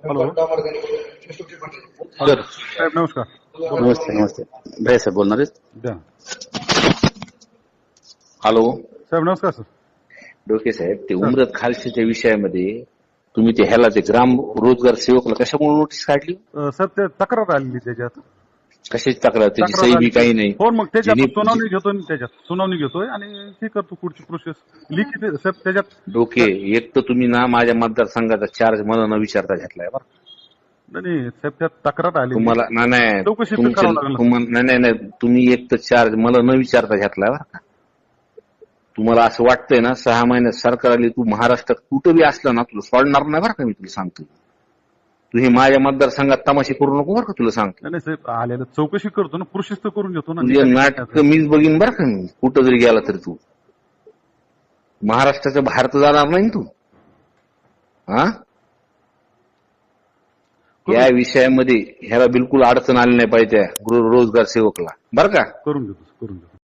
Hello sir साहेब नमस्कार. नमस्ते नमस्ते भैया साहेब बोलणार आहेत. द्या हॅलो साहेब नमस्कार सर. डोके साहेब, ते उमरत खालशीच्या विषयामध्ये तुम्ही ते ह्याला ते ग्राम रोजगार सेवकला कशामुळे नोटीस काढली? सर ते तक्रार आलेली त्याच्यात. कशाची तक्रार? त्याची तक्रार सही बी आली काही नाही. हो, मग त्याच्यात ज्यांनी- सुनावणी घेतोय, त्याच्यात सुनावणी घेतोय आणि हे करतो पुढची प्रोसेस लिखित साहेब त्याच्यात. डोके, एक तर तुम्ही ना माझ्या मतदारसंघाचा चार्ज मला न विचारता घेतलाय बरं. नाही साहेब त्यात तक्रार आली तुम्हाला नाही चौकशी तर तुमच्या करावं लागलं. नाही तुम्ही एक तर चार्ज मला न विचारता घेतलाय बरं का. तुम्हाला असं वाटतंय ना 6 महिन्यात सरकार आली, तू महाराष्ट्रात कुठं बी असला ना तुला सोडणार नाही बरं का. मी तुला सांगतो, तू हे माझ्या मतदारसंघात तमाशे करू नको बरं का. तुला सांगतो, नाही साहेब आलेलं चौकशी करतो ना, प्रोसेस तर करून घेतो ना. तुझे नाटक मीच बघीन बरं का. मी कुठं जरी गेला तरी तू महाराष्ट्राच्या बाहेर तर जाणार नाही तू. हा, या विषयामध्ये ह्याला बिलकुल अडचण आली नाही पाहिजे त्या रोजगार सेवकला बरं का. करून घेतो.